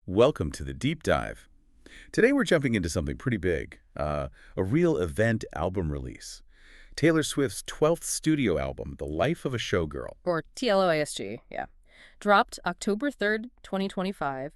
Welcome to the Deep Dive. Today we're jumping into something pretty big, a real event album release. Taylor Swift's 12th studio album, The Life of a Showgirl. Or TLOASG, yeah. Dropped October 3rd, 2025.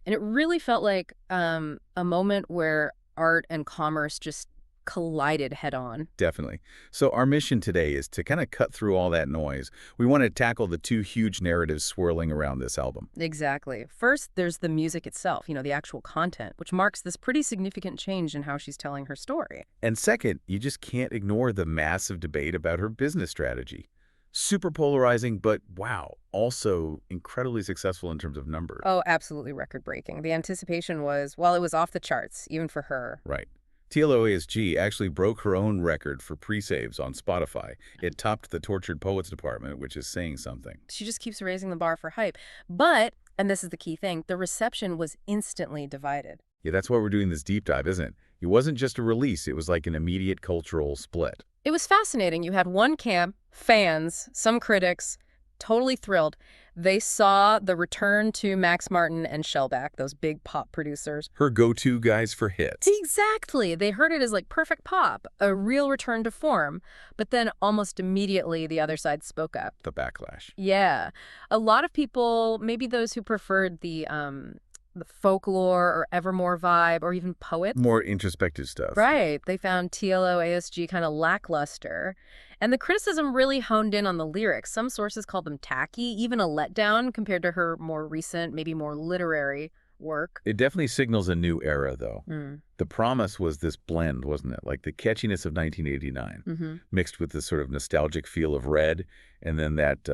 And it really felt like a moment where art and commerce just collided head on. Definitely. So our mission today is to kind of cut through all that noise. We want to tackle the two huge narratives swirling around this album. Exactly. First, there's the music itself, the actual content, which marks this pretty significant change in how she's telling her story. And second, you just can't ignore the massive debate about her business strategy. Super polarizing, but wow, also incredibly successful in terms of numbers. Oh, absolutely record-breaking. The anticipation was, well, it was off the charts, even for her. Right. TLOASG actually broke her own record for pre-saves on Spotify. It topped the Tortured Poets department, which is saying something. She just keeps raising the bar for hype. But, and this is the key thing, the reception was instantly divided. Yeah, that's why we're doing this deep dive, isn't it? It wasn't just a release. It was like an immediate cultural split. It was fascinating. You had one camp, fans, some critics, totally thrilled. They saw the return to Max Martin and Shellback, those big pop producers. Her go-to guys for hits. Exactly. They heard it as like perfect pop, a real return to form. But then almost immediately the other side spoke up. The backlash. Yeah. A lot of people, maybe those who preferred the folklore or Evermore vibe or even poets. More introspective stuff. Right. They found TLOASG kind of lackluster. And the criticism really honed in on the lyrics. Some sources called them tacky, even a letdown compared to her more recent, maybe more literary work. It definitely signals a new era, though. Mm. The promise was this blend, wasn't it? Like the catchiness of 1989, mixed with this sort of nostalgic feel of Red, and then that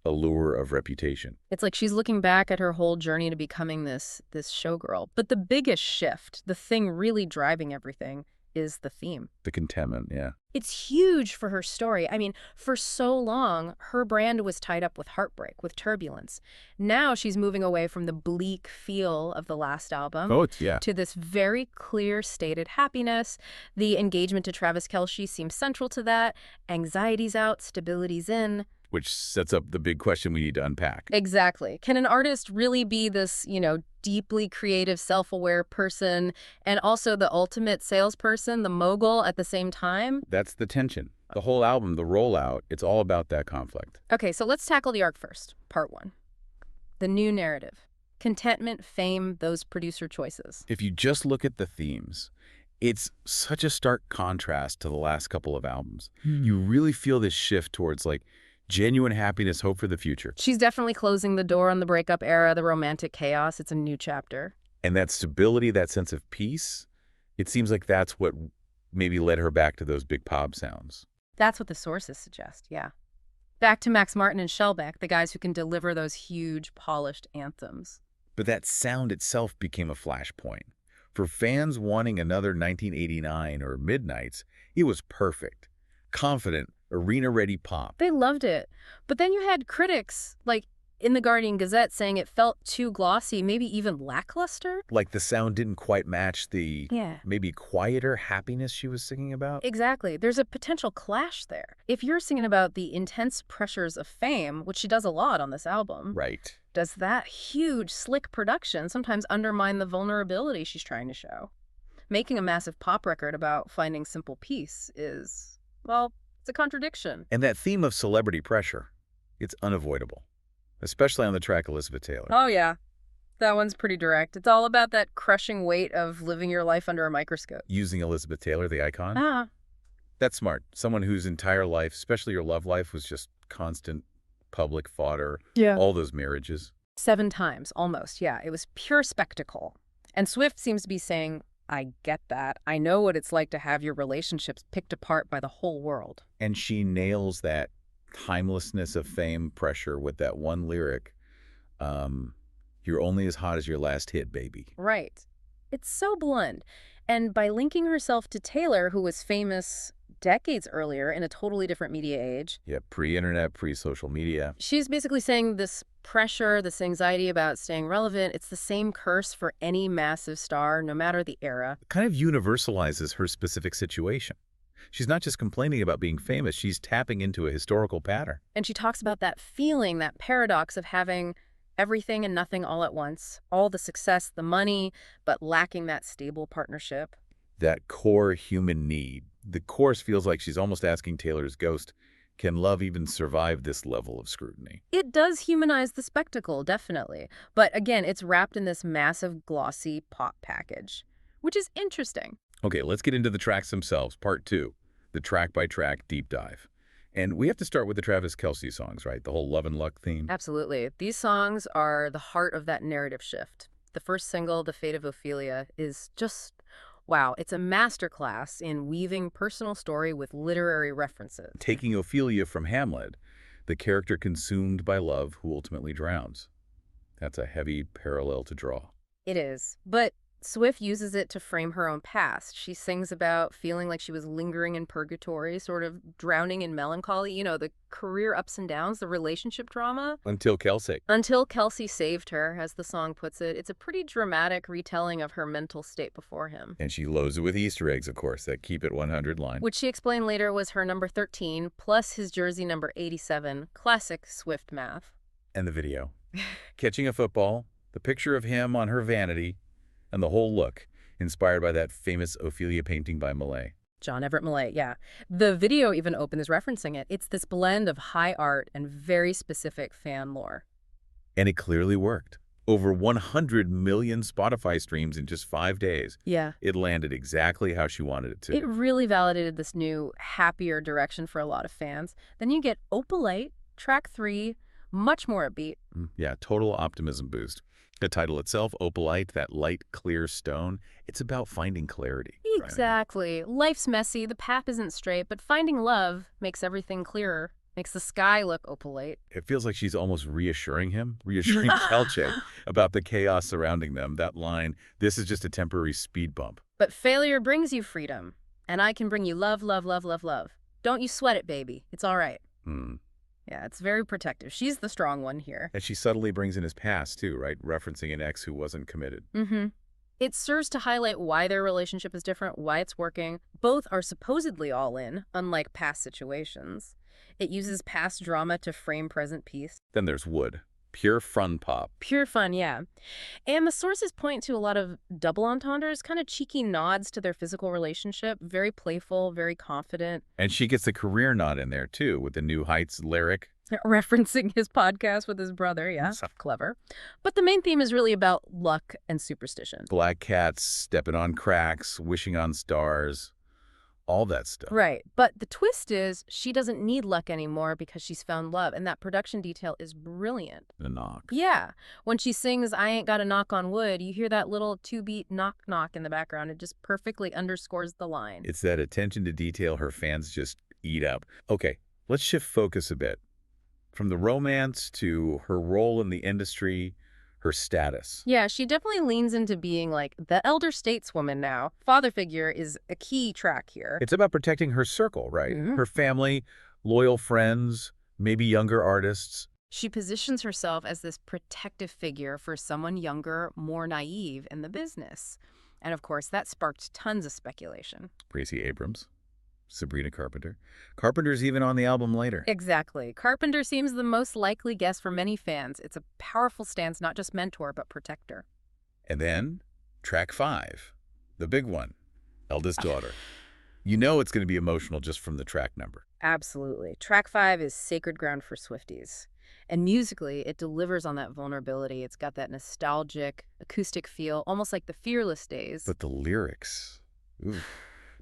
allure of Reputation. It's like she's looking back at her whole journey to becoming this showgirl. But the biggest shift, the thing really driving everything, is the theme. The contentment, yeah. It's huge for her story. I mean, for so long, her brand was tied up with heartbreak, with turbulence. Now she's moving away from the bleak feel of the last album to this very clear stated happiness. The engagement to Travis Kelce seems central to that. Anxiety's out, stability's in. Which sets up the big question we need to unpack. Exactly. Can an artist really be this, deeply creative, self-aware person and also the ultimate salesperson, the mogul at the same time? That's the tension. The whole album, the rollout, it's all about that conflict. Okay, so let's tackle the arc first. Part one. The new narrative. Contentment, fame, those producer choices. If you just look at the themes, it's such a stark contrast to the last couple of albums. You really feel this shift towards genuine happiness, hope for the future. She's definitely closing the door on the breakup era, the romantic chaos. It's a new chapter. And that stability, that sense of peace, it seems like that's what maybe led her back to those big pop sounds. That's what the sources suggest, yeah. Back to Max Martin and Shellback, the guys who can deliver those huge, polished anthems. But that sound itself became a flashpoint. For fans wanting another 1989 or Midnights, it was perfect. Confident, arena-ready pop. They loved it. But then you had critics, like in the Guardian Gazette, saying it felt too glossy, maybe even lackluster. Like the sound didn't quite match the maybe quieter happiness she was singing about? Exactly. There's a potential clash there. If you're singing about the intense pressures of fame, which she does a lot on this album, right, does that huge, slick production sometimes undermine the vulnerability she's trying to show? Making a massive pop record about finding simple peace is, well, it's a contradiction. And that theme of celebrity pressure, it's unavoidable, especially on the track Elizabeth Taylor. Oh, yeah. That one's pretty direct. It's all about that crushing weight of living your life under a microscope. Using Elizabeth Taylor, the icon? Ah. That's smart. Someone whose entire life, especially your love life, was just constant public fodder. Yeah. All those marriages. 7 times, almost, yeah. It was pure spectacle. And Swift seems to be saying, I get that. I know what it's like to have your relationships picked apart by the whole world. And she nails that timelessness of fame pressure with that one lyric, you're only as hot as your last hit, baby. Right. It's so blunt. And by linking herself to Taylor, who was famous decades earlier in a totally different media age. Yeah, pre-internet, pre-social media. She's basically saying this pressure, this anxiety about staying relevant, it's the same curse for any massive star, no matter the era. It kind of universalizes her specific situation. She's not just complaining about being famous, she's tapping into a historical pattern. And she talks about that feeling, that paradox of having Everything and nothing all at once. All the success, the money, but lacking that stable partnership. That core human need. The chorus feels like she's almost asking Taylor's ghost, can love even survive this level of scrutiny? It does humanize the spectacle, definitely. But again, it's wrapped in this massive, glossy pop package, which is interesting. Okay, let's get into the tracks themselves, part 2, the track-by-track deep dive. And we have to start with the Travis Kelce songs, right? The whole Love and Luck theme. Absolutely. These songs are the heart of that narrative shift. The first single, The Fate of Ophelia, is just, wow, it's a masterclass in weaving personal story with literary references. Taking Ophelia from Hamlet, the character consumed by love who ultimately drowns. That's a heavy parallel to draw. It is. But Swift uses it to frame her own past. She sings about feeling like she was lingering in purgatory, sort of drowning in melancholy, the career ups and downs, the relationship drama. Until Kelce. Until Kelce saved her, as the song puts it. It's a pretty dramatic retelling of her mental state before him. And she loads it with Easter eggs, of course, that Keep It 100 line. Which she explained later was her number 13, plus his jersey number 87. Classic Swift math. And the video. Catching a football, the picture of him on her vanity, and the whole look, inspired by that famous Ophelia painting by Millay. John Everett Millay, yeah. The video even opens referencing it. It's this blend of high art and very specific fan lore. And it clearly worked. Over 100 million Spotify streams in just 5 days. Yeah. It landed exactly how she wanted it to. It really validated this new, happier direction for a lot of fans. Then you get Opalite, track 3, much more upbeat. Yeah, total optimism boost. The title itself, Opalite, that light, clear stone, it's about finding clarity. Exactly. Right? Life's messy, the path isn't straight, but finding love makes everything clearer, makes the sky look opalite. It feels like she's almost reassuring Kelce about the chaos surrounding them. That line, this is just a temporary speed bump. But failure brings you freedom, and I can bring you love, love, love, love, love. Don't you sweat it, baby. It's all right. Yeah, it's very protective. She's the strong one here. And she subtly brings in his past, too, right? Referencing an ex who wasn't committed. It serves to highlight why their relationship is different, why it's working. Both are supposedly all in, unlike past situations. It uses past drama to frame present peace. Then there's Wood. Pure fun pop. Pure fun, yeah. And the sources point to a lot of double entendres, kind of cheeky nods to their physical relationship. Very playful, very confident. And she gets a career nod in there, too, with the New Heights lyric. Referencing his podcast with his brother, yeah. Clever. But the main theme is really about luck and superstition. Black cats stepping on cracks, wishing on stars. All that stuff. Right. But the twist is she doesn't need luck anymore because she's found love. And that production detail is brilliant. The knock. Yeah. When she sings, I ain't got a knock on wood, you hear that little 2-beat knock knock in the background. It just perfectly underscores the line. It's that attention to detail her fans just eat up. Okay, let's shift focus a bit. From the romance to her role in the industry, her status. Yeah, she definitely leans into being like the elder stateswoman now. Father figure is a key track here. It's about protecting her circle, right? Her family, loyal friends, maybe younger artists. She positions herself as this protective figure for someone younger, more naive in the business. And of course, that sparked tons of speculation. Gracie Abrams, Sabrina Carpenter. Carpenter's even on the album later. Exactly. Carpenter seems the most likely guess for many fans. It's a powerful stance, not just mentor, but protector. And then, track 5, the big one, Eldest Daughter. You know it's going to be emotional just from the track number. Absolutely. Track 5 is sacred ground for Swifties. And musically, it delivers on that vulnerability. It's got that nostalgic, acoustic feel, almost like the Fearless days. But the lyrics,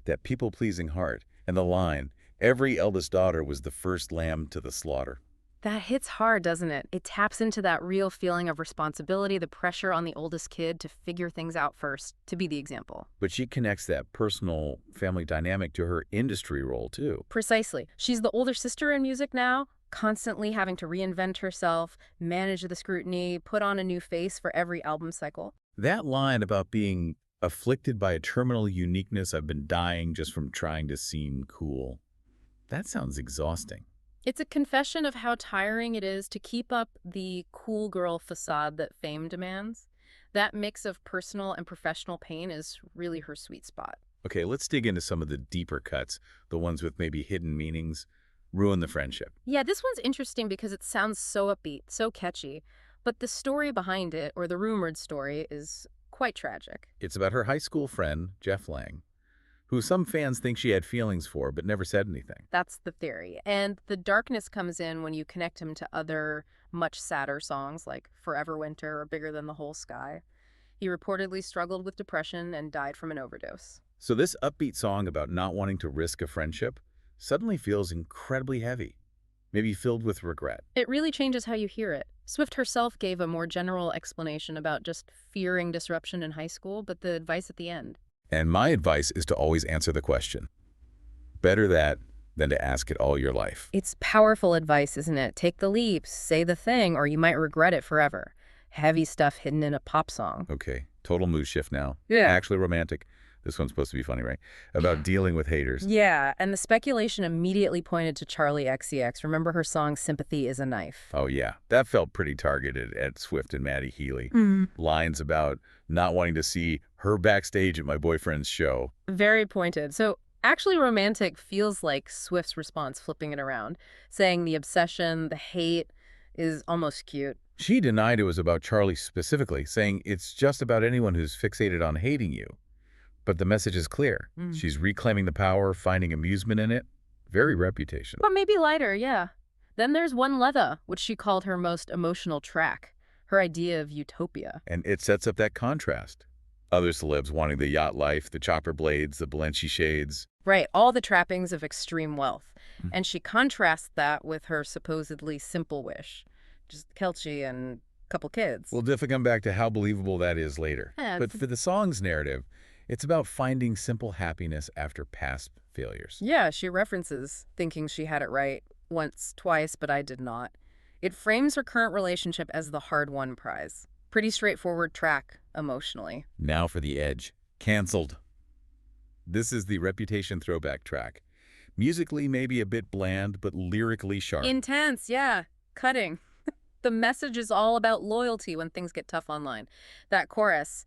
that people-pleasing heart. And the line, every eldest daughter was the first lamb to the slaughter. That hits hard, doesn't it? It taps into that real feeling of responsibility, the pressure on the oldest kid to figure things out first, to be the example. But she connects that personal family dynamic to her industry role, too. Precisely. She's the older sister in music now, constantly having to reinvent herself, manage the scrutiny, put on a new face for every album cycle. That line about being afflicted by a terminal uniqueness, I've been dying just from trying to seem cool. That sounds exhausting. It's a confession of how tiring it is to keep up the cool girl facade that fame demands. That mix of personal and professional pain is really her sweet spot. Okay, let's dig into some of the deeper cuts, the ones with maybe hidden meanings. Ruin the Friendship. Yeah, this one's interesting because it sounds so upbeat, so catchy. But the story behind it, or the rumored story, is quite tragic. It's about her high school friend, Jeff Lang, who some fans think she had feelings for but never said anything. That's the theory. And the darkness comes in when you connect him to other much sadder songs like Forever Winter or Bigger Than the Whole Sky. He reportedly struggled with depression and died from an overdose. So this upbeat song about not wanting to risk a friendship suddenly feels incredibly heavy, maybe filled with regret. It really changes how you hear it. Swift herself gave a more general explanation about just fearing disruption in high school, but the advice at the end. And my advice is to always answer the question. Better that than to ask it all your life. It's powerful advice, isn't it? Take the leap, say the thing, or you might regret it forever. Heavy stuff hidden in a pop song. Okay, total mood shift now. Yeah. Actually romantic. This one's supposed to be funny, right? About dealing with haters. Yeah, and the speculation immediately pointed to Charlie XCX. Remember her song Sympathy is a Knife? Oh, yeah. That felt pretty targeted at Swift and Maddie Healy. Lines about not wanting to see her backstage at my boyfriend's show. Very pointed. So actually romantic feels like Swift's response, flipping it around, saying the obsession, the hate is almost cute. She denied it was about Charlie specifically, saying it's just about anyone who's fixated on hating you. But the message is clear. She's reclaiming the power, finding amusement in it. Very reputational. But maybe lighter, yeah. Then there's One Leather, which she called her most emotional track, her idea of utopia. And it sets up that contrast. Other celebs wanting the yacht life, the chopper blades, the Balenci shades. Right, all the trappings of extreme wealth. And she contrasts that with her supposedly simple wish. Just Kelce and a couple kids. We'll definitely come back to how believable that is later. Yeah, But for the song's narrative, it's about finding simple happiness after past failures. yeah, she references thinking she had it right once, twice, but I did not. It frames her current relationship as the hard-won prize. Pretty straightforward track, emotionally. Now for the edge. Cancelled. This is the Reputation throwback track. Musically maybe a bit bland, but lyrically sharp. Intense, yeah. Cutting. The message is all about loyalty when things get tough online. That chorus,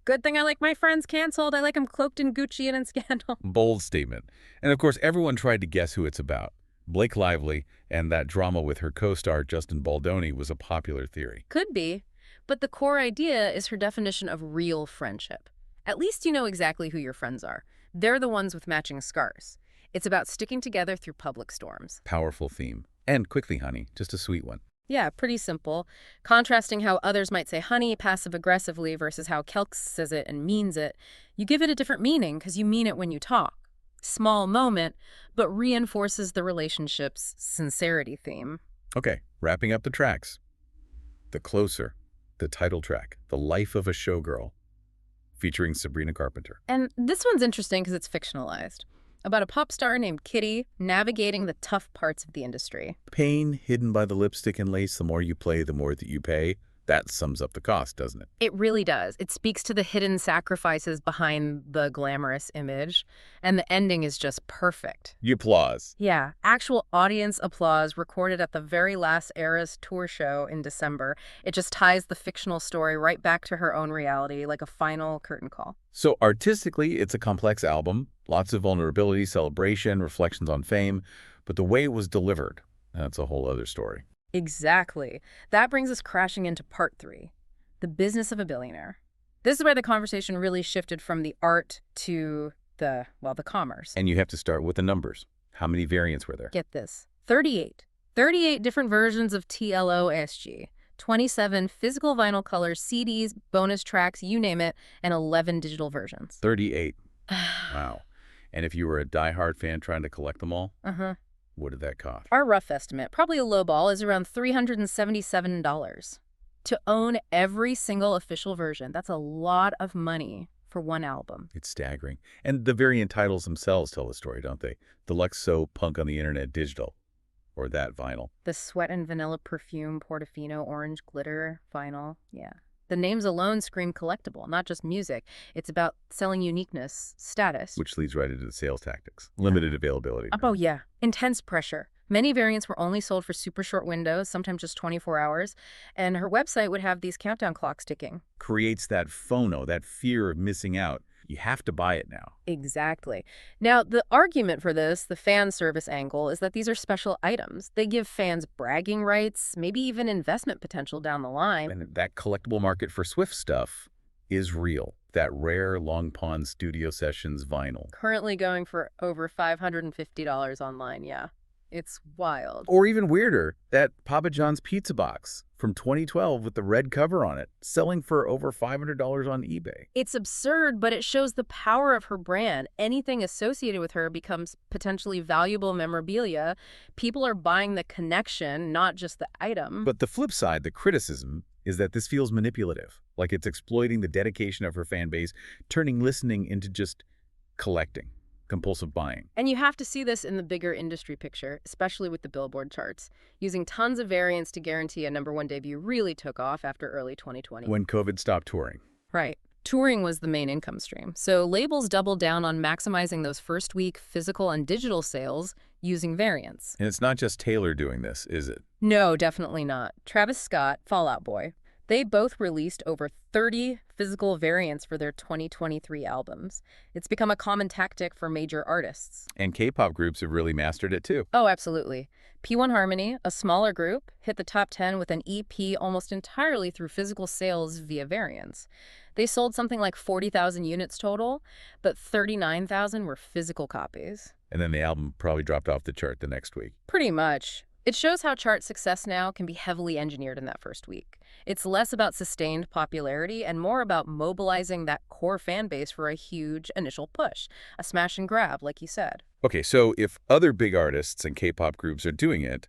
good thing I like my friends canceled. I like them cloaked in Gucci and in scandal. Bold statement. And of course, everyone tried to guess who it's about. Blake Lively and that drama with her co-star Justin Baldoni was a popular theory. Could be. But the core idea is her definition of real friendship. At least you know exactly who your friends are. They're the ones with matching scars. It's about sticking together through public storms. Powerful theme. And quickly, honey, just a sweet one. Yeah, pretty simple. Contrasting how others might say honey passive-aggressively versus how Kelce says it and means it, you give it a different meaning because you mean it when you talk. Small moment, but reinforces the relationship's sincerity theme. Okay, wrapping up the tracks. The Closer, the title track, The Life of a Showgirl, featuring Sabrina Carpenter. And this one's interesting because it's fictionalized. About a pop star named Kitty navigating the tough parts of the industry. Pain hidden by the lipstick and lace, the more you play, the more that you pay. That sums up the cost, doesn't it? It really does. It speaks to the hidden sacrifices behind the glamorous image, and the ending is just perfect. You applause. Yeah, actual audience applause recorded at the very last Eras tour show in December. It just ties the fictional story right back to her own reality, like a final curtain call. So artistically, it's a complex album. Lots of vulnerability, celebration, reflections on fame. But the way it was delivered, that's a whole other story. Exactly. That brings us crashing into part 3, the business of a billionaire. This is where the conversation really shifted from the art to the commerce. And you have to start with the numbers. How many variants were there? Get this, 38. 38 different versions of TLOASG. 27 physical vinyl colors, CDs, bonus tracks, you name it, and 11 digital versions. 38. Wow. And if you were a diehard fan trying to collect them all, Uh-huh. what did that cost? Our rough estimate, probably a low ball, is around $377. To own every single official version, that's a lot of money for one album. It's staggering. And the variant titles themselves tell the story, don't they? Deluxe So, Punk on the Internet, Digital. Or that vinyl. The Sweat and Vanilla Perfume, Portofino, Orange Glitter vinyl, yeah. The names alone scream collectible, not just music. It's about selling uniqueness, status. Which leads right into the sales tactics. Limited availability. Oh, yeah. Intense pressure. Many variants were only sold for super short windows, sometimes just 24 hours, and her website would have these countdown clocks ticking. Creates that FOMO, that fear of missing out. You have to buy it now. Exactly. Now, the argument for this, the fan service angle, is that these are special items. They give fans bragging rights, maybe even investment potential down the line. And that collectible market for Swift stuff is real. That rare Long Pond Studio Sessions vinyl. Currently going for over $550 online, yeah. It's wild. Or even weirder, that Papa John's pizza box from 2012 with the red cover on it, selling for over $500 on eBay. It's absurd, but it shows the power of her brand. Anything associated with her becomes potentially valuable memorabilia. People are buying the connection, not just the item. But the flip side, the criticism, is that this feels manipulative, like it's exploiting the dedication of her fan base, turning listening into just collecting. Compulsive buying. And you have to see this in the bigger industry picture, especially with the Billboard charts. Using tons of variants to guarantee a #1 debut really took off after early 2020. When COVID stopped touring. Right. Touring was the main income stream. So labels doubled down on maximizing those first week physical and digital sales using variants. And it's not just Taylor doing this, is it? No, definitely not. Travis Scott, Fall Out Boy, they both released over 30 physical variants for their 2023 albums. It's become a common tactic for major artists. And K-pop groups have really mastered it too. Oh, absolutely. P1 Harmony, a smaller group, hit the top 10 with an EP almost entirely through physical sales via variants. They sold something like 40,000 units total, but 39,000 were physical copies. And then the album probably dropped off the chart the next week. Pretty much. It shows how chart success now can be heavily engineered in that first week. It's less about sustained popularity and more about mobilizing that core fan base for a huge initial push, a smash and grab, like you said. Okay, so if other big artists and K-pop groups are doing it,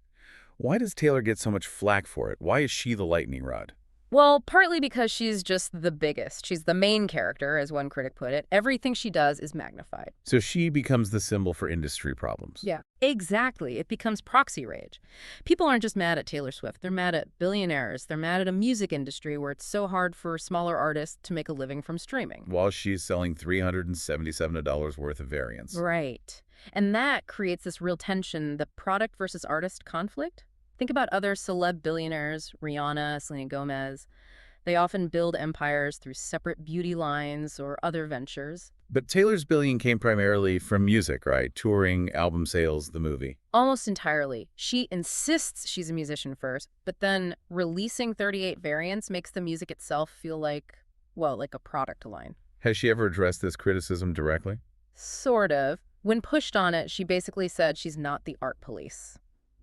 why does Taylor get so much flack for it? Why is she the lightning rod? Well, partly because she's just the biggest. She's the main character, as one critic put it. Everything she does is magnified. So she becomes the symbol for industry problems. Yeah, exactly. It becomes proxy rage. People aren't just mad at Taylor Swift. They're mad at billionaires. They're mad at a music industry where it's so hard for smaller artists to make a living from streaming. While she's selling $377 worth of variants. Right. And that creates this real tension, the product versus artist conflict. Think about other celeb billionaires, Rihanna, Selena Gomez. They often build empires through separate beauty lines or other ventures. But Taylor's billion came primarily from music, right? Touring, album sales, the movie. Almost entirely. She insists she's a musician first, but then releasing 38 variants makes the music itself feel like, well, like a product line. Has she ever addressed this criticism directly? Sort of. When pushed on it, she basically said she's not the art police.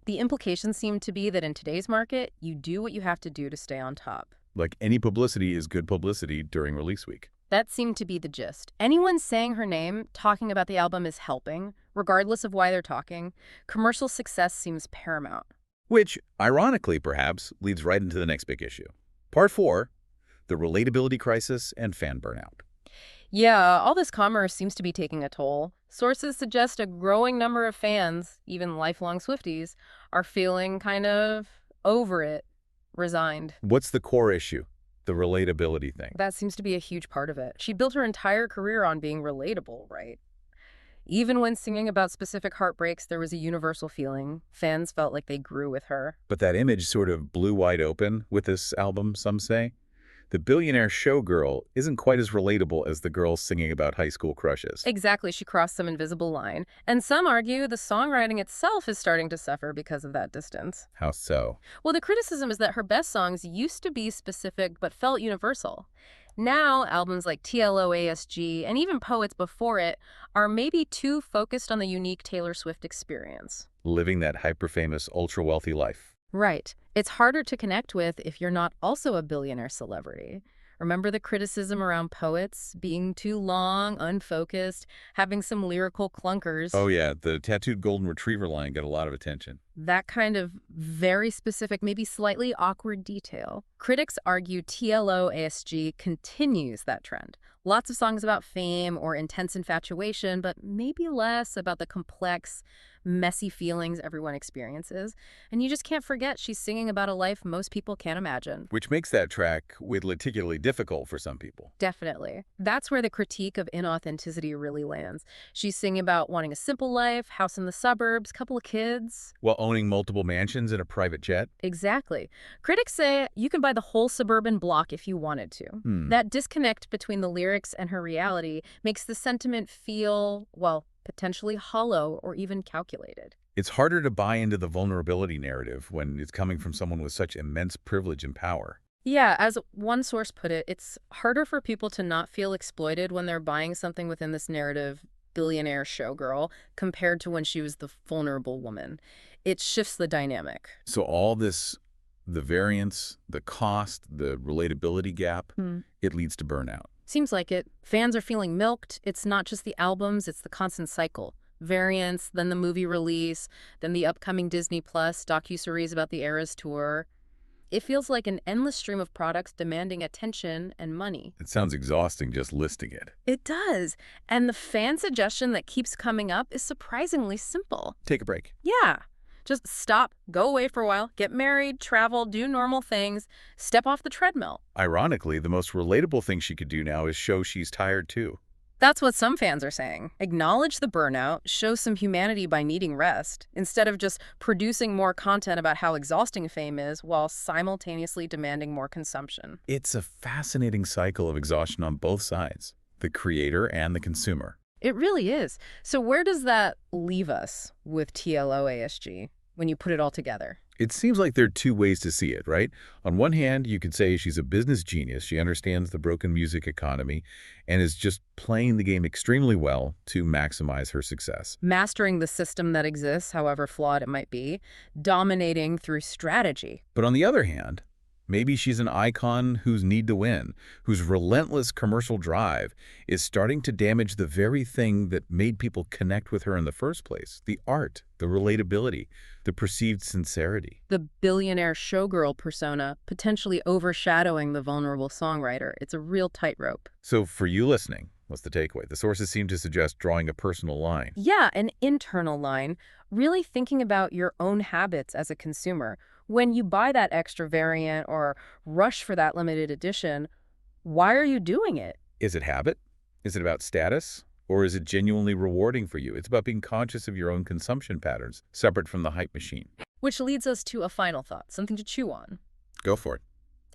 The implication seemed to be that in today's market, you do what you have to do to stay on top. Like any publicity is good publicity during release week. That seemed to be the gist. Anyone saying her name, talking about the album is helping, regardless of why they're talking. Commercial success seems paramount. Which, ironically perhaps, leads right into the next big issue. Part 4, the relatability crisis and fan burnout. Yeah, all this commerce seems to be taking a toll. Sources suggest a growing number of fans, even lifelong Swifties, are feeling kind of over it, resigned. What's the core issue? The relatability thing. That seems to be a huge part of it. She built her entire career on being relatable, right? Even when singing about specific heartbreaks, there was a universal feeling. Fans felt like they grew with her. But that image sort of blew wide open with this album, some say. The Billionaire Showgirl isn't quite as relatable as the girl singing about high school crushes. Exactly, she crossed some invisible line. And some argue the songwriting itself is starting to suffer because of that distance. How so? Well, the criticism is that her best songs used to be specific but felt universal. Now, albums like TLOASG and even Poets before it are maybe too focused on the unique Taylor Swift experience. Living that hyper-famous, ultra-wealthy life. Right. It's harder to connect with if you're not also a billionaire celebrity. Remember the criticism around Poets being too long, unfocused, having some lyrical clunkers? Oh yeah, the tattooed golden retriever line got a lot of attention. That kind of very specific, maybe slightly awkward detail. Critics argue TLOASG continues that trend. Lots of songs about fame or intense infatuation, but maybe less about the complex, messy feelings everyone experiences. And you just can't forget she's singing about a life most people can't imagine. Which makes that track particularly difficult for some people. Definitely. That's where the critique of inauthenticity really lands. She's singing about wanting a simple life, house in the suburbs, couple of kids. While owning multiple mansions and a private jet? Exactly. Critics say you can buy the whole suburban block if you wanted to. That disconnect between the lyrics and her reality makes the sentiment feel, well, potentially hollow or even calculated. It's harder to buy into the vulnerability narrative when it's coming from someone with such immense privilege and power. Yeah, as one source put it, it's harder for people to not feel exploited when they're buying something within this narrative, billionaire showgirl, compared to when she was the vulnerable woman. It shifts the dynamic. So all this, the variance, the cost, the relatability gap, it leads to burnout. Seems like it. Fans are feeling milked. It's not just the albums, it's the constant cycle. Variants, then the movie release, then the upcoming Disney Plus docuseries about the Eras Tour. It feels like an endless stream of products demanding attention and money. It sounds exhausting just listing it. It does. And the fan suggestion that keeps coming up is surprisingly simple. Take a break. Yeah. Just stop, go away for a while, get married, travel, do normal things, step off the treadmill. Ironically, the most relatable thing she could do now is show she's tired too. That's what some fans are saying. Acknowledge the burnout, show some humanity by needing rest, instead of just producing more content about how exhausting fame is while simultaneously demanding more consumption. It's a fascinating cycle of exhaustion on both sides, the creator and the consumer. It really is. So where does that leave us with TLOASG when you put it all together? It seems like there are two ways to see it, right? On one hand, you could say she's a business genius. She understands the broken music economy and is just playing the game extremely well to maximize her success. Mastering the system that exists, however flawed it might be, dominating through strategy. But on the other hand, maybe she's an icon whose need to win, whose relentless commercial drive is starting to damage the very thing that made people connect with her in the first place, the art, the relatability, the perceived sincerity. The billionaire showgirl persona potentially overshadowing the vulnerable songwriter. It's a real tightrope. So for you listening, what's the takeaway? The sources seem to suggest drawing a personal line. Yeah, an internal line. Really thinking about your own habits as a consumer. When you buy that extra variant or rush for that limited edition, why are you doing it? Is it habit? Is it about status? Or is it genuinely rewarding for you? It's about being conscious of your own consumption patterns, separate from the hype machine. Which leads us to a final thought, something to chew on. Go for it.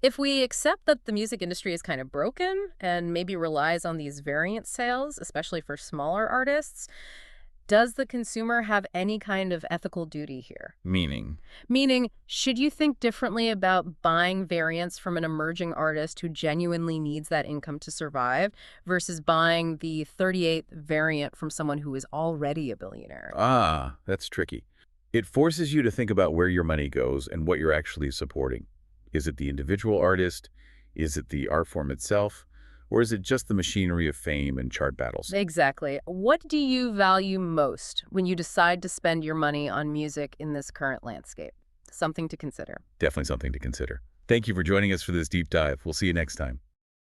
If we accept that the music industry is kind of broken and maybe relies on these variant sales, especially for smaller artists, does the consumer have any kind of ethical duty here? Meaning, should you think differently about buying variants from an emerging artist who genuinely needs that income to survive versus buying the 38th variant from someone who is already a billionaire? That's tricky. It forces you to think about where your money goes and what you're actually supporting. Is it the individual artist? Is it the art form itself? Or is it just the machinery of fame and chart battles? Exactly. What do you value most when you decide to spend your money on music in this current landscape? Something to consider. Definitely something to consider. Thank you for joining us for this deep dive. We'll see you next time.